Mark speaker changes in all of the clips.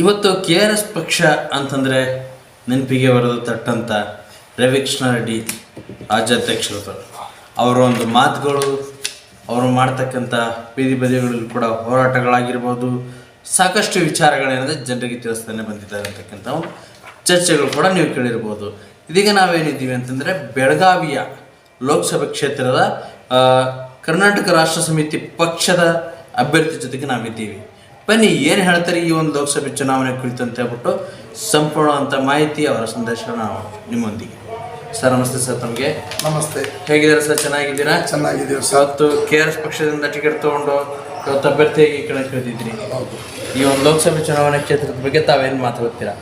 Speaker 1: ಇವತ್ತು KRS ಪಕ್ಷ ಅಂತಂದರೆ ನೆನಪಿಗೆ ಬರೆದು ತಟ್ಟಂಥ ರವಿಕೃಷ್ಣ ರೆಡ್ಡಿ ರಾಜ್ಯಾಧ್ಯಕ್ಷರು. ಅವರ ಒಂದು ಮಾತುಗಳು, ಅವರು ಮಾಡ್ತಕ್ಕಂಥ ಬೀದಿ ಬದಿಗಳಲ್ಲಿ ಕೂಡ ಹೋರಾಟಗಳಾಗಿರ್ಬೋದು, ಸಾಕಷ್ಟು ವಿಚಾರಗಳೇನಿದೆ ಜನರಿಗೆ ತಿಳಿಸ್ತಾನೆ ಬಂದಿದ್ದಾರೆ ಅಂತಕ್ಕಂಥ ಚರ್ಚೆಗಳು ಕೂಡ ನೀವು ಕೇಳಿರ್ಬೋದು. ಇದೀಗ ನಾವೇನಿದ್ದೀವಿ ಅಂತಂದರೆ ಬೆಳಗಾವಿಯ ಲೋಕಸಭೆ ಕ್ಷೇತ್ರದ ಕರ್ನಾಟಕ ರಾಷ್ಟ್ರ ಸಮಿತಿ ಪಕ್ಷದ ಅಭ್ಯರ್ಥಿ ಜೊತೆಗೆ ನಾವಿದ್ದೀವಿ. ಬನ್ನಿ ಏನು ಹೇಳ್ತಾರೆ ಈ ಒಂದು ಲೋಕಸಭೆ ಚುನಾವಣೆ ಕುರಿತು ಅಂತ ಹೇಳ್ಬಿಟ್ಟು ಸಂಪೂರ್ಣವಂಥ ಮಾಹಿತಿ, ಅವರ ಸಂದರ್ಶನ ನಾವು ನಿಮ್ಮೊಂದಿಗೆ. ಸರ್ ನಮಸ್ತೆ. ಸರ್ ತಮಗೆ
Speaker 2: ನಮಸ್ತೆ.
Speaker 1: ಹೇಗಿದ್ದಾರೆ ಸರ್? ಚೆನ್ನಾಗಿದ್ದೀರಾ?
Speaker 2: ಚೆನ್ನಾಗಿದ್ದೀವಿ ಸರ್.
Speaker 1: ಇವತ್ತು KRS ಪಕ್ಷದಿಂದ ಟಿಕೆಟ್ ತೊಗೊಂಡು ಇವತ್ತು ಅಭ್ಯರ್ಥಿಯಾಗಿ ಕಳಿಸ್ಕೊಳ್ತಿದ್ರಿ. ಈ ಒಂದು ಲೋಕಸಭೆ ಚುನಾವಣೆ ಕ್ಷೇತ್ರದ ಬಗ್ಗೆ ತಾವೇನು ಮಾತಾಡ್ತೀರಾ?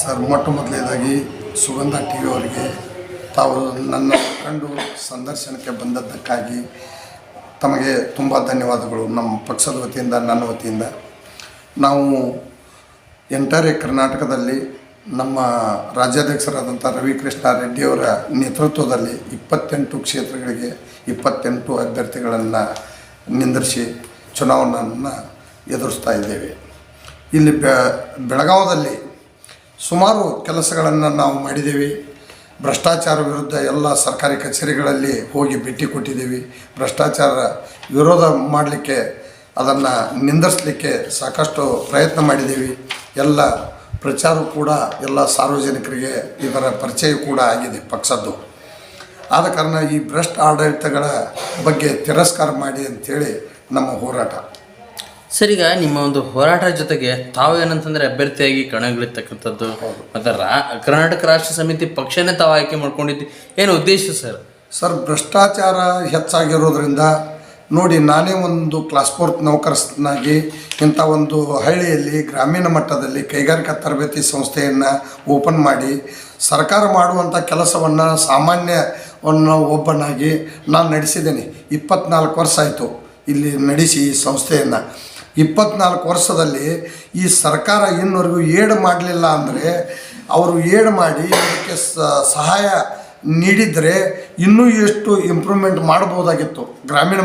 Speaker 2: ಸರ್, ಮೊಟ್ಟ ಮೊದಲನೇದಾಗಿ ಸುಗಂಧ ಟಿ ವಿ ಅವರಿಗೆ ತಾವು ನನ್ನ ಕಂಡು ಸಂದರ್ಶನಕ್ಕೆ ಬಂದದ್ದಕ್ಕಾಗಿ ತಮಗೆ ತುಂಬ ಧನ್ಯವಾದಗಳು. ನಮ್ಮ ಪಕ್ಷದ ವತಿಯಿಂದ, ನನ್ನ ವತಿಯಿಂದ. ನಾವು ಎಂಟನೇ ಕರ್ನಾಟಕದಲ್ಲಿ ನಮ್ಮ ರಾಜ್ಯಾಧ್ಯಕ್ಷರಾದಂಥ ರವಿಕೃಷ್ಣ ರೆಡ್ಡಿಯವರ ನೇತೃತ್ವದಲ್ಲಿ 28 ಕ್ಷೇತ್ರಗಳಿಗೆ 28 ಅಭ್ಯರ್ಥಿಗಳನ್ನು ನಿಂದಿರಿಸಿ ಚುನಾವಣೆಯನ್ನು ಎದುರಿಸ್ತಾ ಇದ್ದೇವೆ. ಇಲ್ಲಿ ಬೆಳಗಾವದಲ್ಲಿ ಸುಮಾರು ಕೆಲಸಗಳನ್ನು ನಾವು ಮಾಡಿದ್ದೇವೆ. ಭ್ರಷ್ಟಾಚಾರ ವಿರುದ್ಧ ಎಲ್ಲ ಸರ್ಕಾರಿ ಕಚೇರಿಗಳಲ್ಲಿ ಹೋಗಿ ಭೇಟಿ ಕೊಟ್ಟಿದ್ದೀವಿ. ಭ್ರಷ್ಟಾಚಾರ ವಿರೋಧ ಮಾಡಲಿಕ್ಕೆ, ಅದನ್ನು ನಿಂದಿಸಲಿಕ್ಕೆ ಸಾಕಷ್ಟು ಪ್ರಯತ್ನ ಮಾಡಿದ್ದೀವಿ. ಎಲ್ಲ ಪ್ರಚಾರ ಕೂಡ ಎಲ್ಲ ಸಾರ್ವಜನಿಕರಿಗೆ ಇದರ ಪರಿಚಯ ಕೂಡ ಆಗಿದೆ ಪಕ್ಷದ್ದು. ಆದ ಕಾರಣ ಈ ಭ್ರಷ್ಟ ಆಡಳಿತಗಳ ಬಗ್ಗೆ ತಿರಸ್ಕಾರ ಮಾಡಿ ಅಂಥೇಳಿ ನಮ್ಮ ಹೋರಾಟ.
Speaker 1: ಸರ್, ಈಗ ನಿಮ್ಮ ಒಂದು ಹೋರಾಟ ಜೊತೆಗೆ ತಾವು ಏನಂತಂದರೆ ಅಭ್ಯರ್ಥಿಯಾಗಿ ಕಣಗಿಳಿತಕ್ಕಂಥದ್ದು ಮತ್ತು ಕರ್ನಾಟಕ ರಾಷ್ಟ್ರ ಸಮಿತಿ ಪಕ್ಷನೇ ತಾವು ಆಯ್ಕೆ ಮಾಡ್ಕೊಂಡಿದ್ದು ಏನು ಉದ್ದೇಶ ಸರ್?
Speaker 2: ಸರ್, ಭ್ರಷ್ಟಾಚಾರ ಹೆಚ್ಚಾಗಿರೋದ್ರಿಂದ ನೋಡಿ, ನಾನೇ ಒಂದು ಕ್ಲಾಸ್ 4 ನೌಕರನಾಗಿ ಇಂಥ ಒಂದು ಹಳ್ಳಿಯಲ್ಲಿ ಗ್ರಾಮೀಣ ಮಟ್ಟದಲ್ಲಿ ಕೈಗಾರಿಕಾ ತರಬೇತಿ ಸಂಸ್ಥೆಯನ್ನು ಓಪನ್ ಮಾಡಿ ಸರ್ಕಾರ ಮಾಡುವಂಥ ಕೆಲಸವನ್ನು ಸಾಮಾನ್ಯವನ್ನು ಒಬ್ಬನಾಗಿ ನಾನು ನಡೆಸಿದ್ದೇನೆ. 24 ವರ್ಷ ಆಯಿತು ಇಲ್ಲಿ ನಡೆಸಿ ಈ ಸಂಸ್ಥೆಯನ್ನು. 24 ವರ್ಷದಲ್ಲಿ ಈ ಸರ್ಕಾರ ಇನ್ನವರೆಗೂ ಏಡ್ ಮಾಡಲಿಲ್ಲ ಅಂದರೆ, ಅವರು ಏಡ್ ಮಾಡಿ ಇದಕ್ಕೆ ಸಹಾಯ ನೀಡಿದರೆ ಇನ್ನೂ ಎಷ್ಟು ಇಂಪ್ರೂವ್ಮೆಂಟ್ ಮಾಡ್ಬೋದಾಗಿತ್ತು. ಗ್ರಾಮೀಣ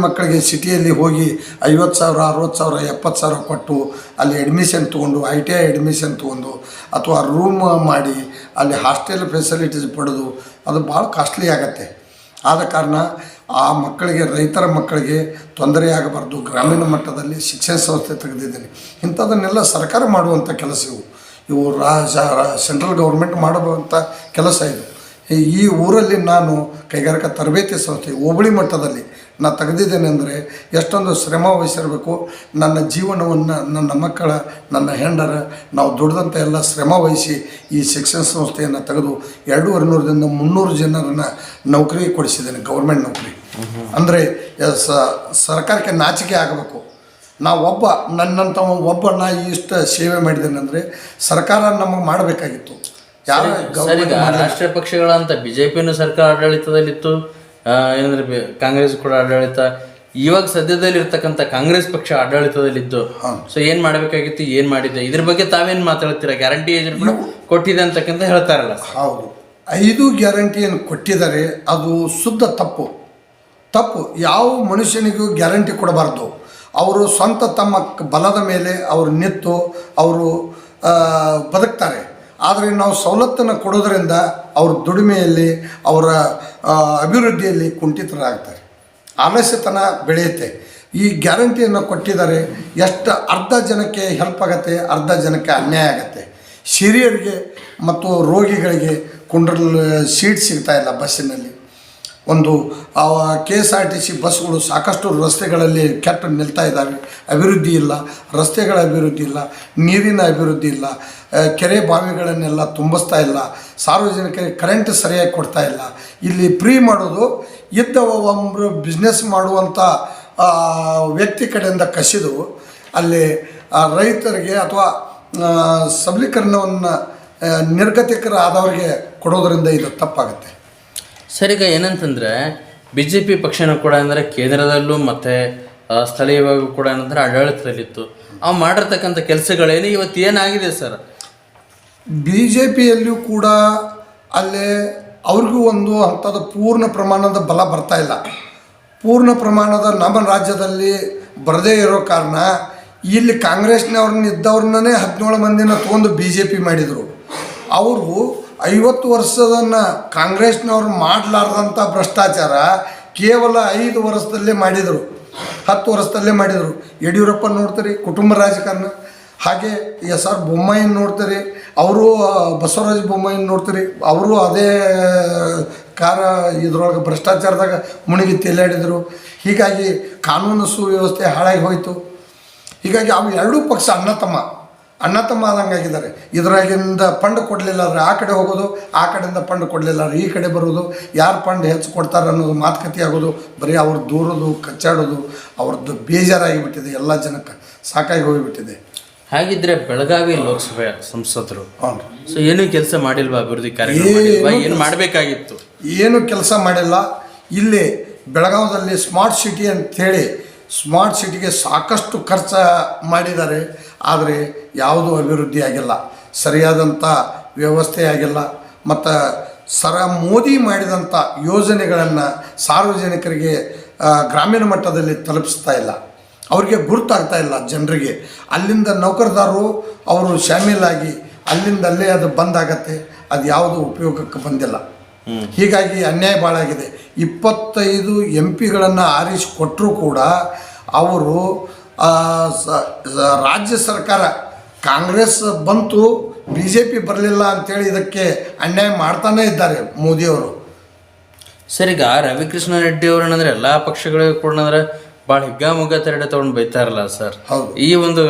Speaker 2: ಮಕ್ಕಳಿಗೆ ಸಿಟಿಯಲ್ಲಿ ಹೋಗಿ 50,000, 60,000, 70,000 ಕೊಟ್ಟು ಅಲ್ಲಿ ಅಡ್ಮಿಷನ್ ತೊಗೊಂಡು, ITI ಅಡ್ಮಿಷನ್ ತೊಗೊಂಡು ಅಥವಾ ರೂಮ್ ಮಾಡಿ ಅಲ್ಲಿ ಹಾಸ್ಟೆಲ್ ಫೆಸಿಲಿಟೀಸ್ ಪಡೆದು ಅದು ಭಾಳ ಕಾಸ್ಟ್ಲಿ ಆಗತ್ತೆ. ಆದ ಕಾರಣ ಆ ಮಕ್ಕಳಿಗೆ, ರೈತರ ಮಕ್ಕಳಿಗೆ ತೊಂದರೆ ಆಗಬಾರ್ದು, ಗ್ರಾಮೀಣ ಮಟ್ಟದಲ್ಲಿ ಶಿಕ್ಷಣ ಸಂಸ್ಥೆ ತೆಗೆದಿದ್ದೇನೆ. ಇಂಥದನ್ನೆಲ್ಲ ಸರ್ಕಾರ ಮಾಡುವಂಥ ಕೆಲಸ ಇವು ಸೆಂಟ್ರಲ್ ಗೌರ್ಮೆಂಟ್ ಮಾಡುವಂಥ ಕೆಲಸ ಇದು. ಈ ಊರಲ್ಲಿ ನಾನು ಕೈಗಾರಿಕಾ ತರಬೇತಿ ಸಂಸ್ಥೆ ಹೋಬಳಿ ಮಟ್ಟದಲ್ಲಿ ನಾನು ತೆಗೆದಿದ್ದೇನೆ ಅಂದರೆ ಎಷ್ಟೊಂದು ಶ್ರಮ ವಹಿಸಿರಬೇಕು. ನನ್ನ ಜೀವನವನ್ನು, ನನ್ನ ಮಕ್ಕಳ, ನನ್ನ ಹೆಂಡರ, ನಾವು ದುಡ್ದಂಥ ಎಲ್ಲ ಶ್ರಮ ವಹಿಸಿ ಈ ಶಿಕ್ಷಣ ಸಂಸ್ಥೆಯನ್ನು ತೆಗೆದು 200ರಿಂದ 300 ಜನರನ್ನು ನೌಕರಿ ಕೊಡಿಸಿದ್ದೇನೆ, ಗೌರ್ಮೆಂಟ್ ನೌಕರಿ. ಅಂದರೆ ಸರ್ಕಾರಕ್ಕೆ ನಾಚಿಕೆ ಆಗಬೇಕು. ನನ್ನಂಥ ನಾ ಇಷ್ಟು ಸೇವೆ ಮಾಡಿದ್ದೇನೆ ಅಂದರೆ ಸರ್ಕಾರ ನಮಗೆ ಮಾಡಬೇಕಾಗಿತ್ತು. ಯಾರು
Speaker 1: ರಾಷ್ಟ್ರೀಯ ಪಕ್ಷಗಳಂತ BJPನೂ ಸರ್ಕಾರ ಆಡಳಿತದಲ್ಲಿತ್ತು, ಏನಂದರೆ ಕಾಂಗ್ರೆಸ್ ಕೂಡ ಆಡಳಿತ. ಇವಾಗ ಸದ್ಯದಲ್ಲಿ ಇರ್ತಕ್ಕಂಥ ಕಾಂಗ್ರೆಸ್ ಪಕ್ಷ ಆಡಳಿತದಲ್ಲಿದ್ದು, ಸೊ ಏನು ಮಾಡಬೇಕಾಗಿತ್ತು, ಏನು ಮಾಡಿದ್ದೆ, ಇದ್ರ ಬಗ್ಗೆ ತಾವೇನು ಮಾತಾಡ್ತೀರಾ? ಗ್ಯಾರಂಟಿ ಏಜೆಂಟ್ ಕೊಟ್ಟಿದೆ ಅಂತಕ್ಕಂಥ ಹೇಳ್ತಾರಲ್ಲ.
Speaker 2: ಹೌದು, 5 ಗ್ಯಾರಂಟಿಯನ್ನು ಕೊಟ್ಟಿದ್ದಾರೆ. ಅದು ಶುದ್ಧ ತಪ್ಪು. ಯಾವ ಮನುಷ್ಯನಿಗೂ ಗ್ಯಾರಂಟಿ ಕೊಡಬಾರ್ದು. ಅವರು ಸ್ವಂತ ತಮ್ಮ ಬಲದ ಮೇಲೆ ಅವರು ನಿಂತು ಅವರು ಬದುಕ್ತಾರೆ. ಆದರೆ ನಾವು ಸವಲತ್ತನ್ನು ಕೊಡೋದರಿಂದ ಅವ್ರ ದುಡಿಮೆಯಲ್ಲಿ, ಅವರ ಅಭಿವೃದ್ಧಿಯಲ್ಲಿ ಕುಂಠಿತರಾಗ್ತಾರೆ, ಆಲಸ್ಯತನ ಬೆಳೆಯುತ್ತೆ. ಈ ಗ್ಯಾರಂಟಿಯನ್ನು ಕೊಟ್ಟಿದ್ದಾರೆ. ಅರ್ಧ ಜನಕ್ಕೆ ಹೆಲ್ಪ್ ಆಗುತ್ತೆ, ಅರ್ಧ ಜನಕ್ಕೆ ಅನ್ಯಾಯ ಆಗುತ್ತೆ. ಹಿರಿಯರಿಗೆ ಮತ್ತು ರೋಗಿಗಳಿಗೆ ಕುಂಡ್ರಲ್ ಸೀಟ್ ಸಿಗ್ತಾಯಿಲ್ಲ ಬಸ್ಸಿನಲ್ಲಿ. ಒಂದು KSRTC ಬಸ್ಗಳು ಸಾಕಷ್ಟು ರಸ್ತೆಗಳಲ್ಲಿ ಕೆಟ್ಟು ನಿಲ್ತಾ ಇದ್ದಾವೆ. ಅಭಿವೃದ್ಧಿ ಇಲ್ಲ, ರಸ್ತೆಗಳ ಅಭಿವೃದ್ಧಿ ಇಲ್ಲ, ನೀರಿನ ಅಭಿವೃದ್ಧಿ ಇಲ್ಲ, ಕೆರೆ ಬಾವಿಗಳನ್ನೆಲ್ಲ ತುಂಬಿಸ್ತಾ ಇಲ್ಲ, ಸಾರ್ವಜನಿಕರಿಗೆ ಕರೆಂಟ್ ಸರಿಯಾಗಿ ಕೊಡ್ತಾ ಇಲ್ಲ. ಇಲ್ಲಿ ಫ್ರೀ ಮಾಡೋದು ಒಬ್ಬರು ಬಿಸ್ನೆಸ್ ಮಾಡುವಂಥ ವ್ಯಕ್ತಿ ಕಡೆಯಿಂದ ಕಸಿದು ಅಲ್ಲಿ ರೈತರಿಗೆ ಅಥವಾ ಸಬಲೀಕರಣವನ್ನು ನಿರ್ಗತಿಕರಾದವರಿಗೆ ಕೊಡೋದರಿಂದ ಇದು ತಪ್ಪಾಗುತ್ತೆ.
Speaker 1: ಸರ್, ಈಗ ಏನಂತಂದರೆ BJP ಪಕ್ಷನೂ ಕೂಡ ಅಂದರೆ ಕೇಂದ್ರದಲ್ಲೂ ಮತ್ತು ಸ್ಥಳೀಯವಾಗೂ ಕೂಡ ಏನಂದರೆ ಆಡಳಿತದಲ್ಲಿತ್ತು. ಅವು ಮಾಡಿರ್ತಕ್ಕಂಥ ಕೆಲಸಗಳೇನು ಇವತ್ತು ಏನಾಗಿದೆ ಸರ್?
Speaker 2: BJPಯಲ್ಲಿಯೂ ಕೂಡ ಅಲ್ಲೇ ಅವ್ರಿಗೂ ಒಂದು ಅಂಥದ್ದು ಪೂರ್ಣ ಪ್ರಮಾಣದ ಬಲ ಬರ್ತಾ ಇಲ್ಲ. ಪೂರ್ಣ ಪ್ರಮಾಣದ ನಮ್ಮ ರಾಜ್ಯದಲ್ಲಿ ಬರದೇ ಇರೋ ಕಾರಣ ಇಲ್ಲಿ ಕಾಂಗ್ರೆಸ್ನವ್ರನ್ನ ಇದ್ದವ್ರನ್ನೇ 17 ಮಂದಿನ ತೊಗೊಂಡು BJP ಮಾಡಿದರು. ಅವರು 50 ವರ್ಷದನ್ನು ಕಾಂಗ್ರೆಸ್ನವ್ರು ಮಾಡಲಾರ್ದಂಥ ಭ್ರಷ್ಟಾಚಾರ ಕೇವಲ 5 ವರ್ಷದಲ್ಲೇ ಮಾಡಿದರು, 10 ವರ್ಷದಲ್ಲೇ ಮಾಡಿದರು. ಯಡಿಯೂರಪ್ಪ ನೋಡ್ತೀರಿ ಕುಟುಂಬ ರಾಜಕಾರಣ, ಹಾಗೆ SR ಬೊಮ್ಮಾಯಿನ ನೋಡ್ತೀರಿ, ಅವರು ಬಸವರಾಜ ಬೊಮ್ಮಾಯಿನ ನೋಡ್ತೀರಿ, ಅವರು ಅದೇ ಇದ್ರೊಳಗೆ ಭ್ರಷ್ಟಾಚಾರದಾಗ ಮುಳುಗಿ ತೇಲಾಡಿದರು. ಹೀಗಾಗಿ ಕಾನೂನು ಸುವ್ಯವಸ್ಥೆ ಹಾಳಾಗಿ ಹೋಯಿತು. ಹೀಗಾಗಿ ಅವು ಎರಡೂ ಪಕ್ಷ ಅಣ್ಣ ತಮ್ಮ ಆದಂಗಾಗಿದ್ದಾರೆ. ಇದರಾಗಿಂದ ಫಂಡ್ ಕೊಡಲಿಲ್ಲ ಅಂದರೆ ಆ ಕಡೆ ಹೋಗೋದು, ಆ ಕಡೆಯಿಂದ ಫಂಡ್ ಕೊಡಲಿಲ್ಲ ಅಂದರೆ ಈ ಕಡೆ ಬರೋದು, ಯಾರು ಫಂಡ್ ಹೆಚ್ಚು ಕೊಡ್ತಾರೆ ಅನ್ನೋದು ಮಾತುಕತೆ ಆಗೋದು, ಬರೀ ಅವ್ರು ದೂರೋದು ಕಚ್ಚಾಡೋದು ಅವ್ರದ್ದು ಬೇಜಾರಾಗಿಬಿಟ್ಟಿದೆ. ಎಲ್ಲ ಜನಕ್ಕೆ ಸಾಕಾಗಿ ಹೋಗಿಬಿಟ್ಟಿದೆ.
Speaker 1: ಹಾಗಿದ್ರೆ ಬೆಳಗಾವಿ ಲೋಕಸಭೆ ಸಂಸದರು ಸೊ ಏನು ಕೆಲಸ ಮಾಡಿಲ್ವಾ? ಅಭಿವೃದ್ಧಿ ಏನು ಮಾಡಬೇಕಾಗಿತ್ತು?
Speaker 2: ಏನು ಕೆಲಸ ಮಾಡಿಲ್ಲ. ಇಲ್ಲಿ ಬೆಳಗಾವದಲ್ಲಿ ಸ್ಮಾರ್ಟ್ ಸಿಟಿ ಅಂಥೇಳಿ ಸ್ಮಾರ್ಟ್ ಸಿಟಿಗೆ ಸಾಕಷ್ಟು ಖರ್ಚು ಮಾಡಿದ್ದಾರೆ, ಆದರೆ ಯಾವುದೂ ಅಭಿವೃದ್ಧಿ ಆಗಿಲ್ಲ, ಸರಿಯಾದಂಥ ವ್ಯವಸ್ಥೆ ಆಗಿಲ್ಲ. ಮತ್ತು ಮೋದಿ ಮಾಡಿದಂಥ ಯೋಜನೆಗಳನ್ನು ಸಾರ್ವಜನಿಕರಿಗೆ ಗ್ರಾಮೀಣ ಮಟ್ಟದಲ್ಲಿ ತಲುಪಿಸ್ತಾ ಇಲ್ಲ, ಅವ್ರಿಗೆ ಗುರುತಾಗ್ತಾ ಇಲ್ಲ ಜನರಿಗೆ. ಅಲ್ಲಿಂದ ನೌಕರದಾರರು ಅವರು ಶಾಮೀಲಾಗಿ ಅಲ್ಲಿಂದಲ್ಲೇ ಅದು ಬಂದಾಗತ್ತೆ, ಅದು ಯಾವುದೂ ಉಪಯೋಗಕ್ಕೆ ಬಂದಿಲ್ಲ. ಹೀಗಾಗಿ ಅನ್ಯಾಯ ಭಾಳ ಆಗಿದೆ. 25 MP ಆರಿಸಿಕೊಟ್ಟರೂ ಕೂಡ ಅವರು ರಾಜ್ಯ ಸರ್ಕಾರ ಕಾಂಗ್ರೆಸ್ ಬಂತು, BJP ಬರಲಿಲ್ಲ ಅಂಥೇಳಿ ಇದಕ್ಕೆ ಅನ್ಯಾಯ ಮಾಡ್ತಾನೇ ಇದ್ದಾರೆ ಮೋದಿಯವರು.
Speaker 1: ಸರ್, ಈಗ ರವಿಕೃಷ್ಣ ರೆಡ್ಡಿ ಅವ್ರನ್ನಂದ್ರೆ ಎಲ್ಲ ಪಕ್ಷಗಳಿಗೂ ಕೂಡ ಭಾಳ ಹಿಗ್ಗಾಮುಗ್ಗ ತೆರಡೆ ತೊಗೊಂಡು ಬೈತಾರಲ್ಲ ಸರ್.
Speaker 2: ಹೌದು.
Speaker 1: ಈ ಒಂದು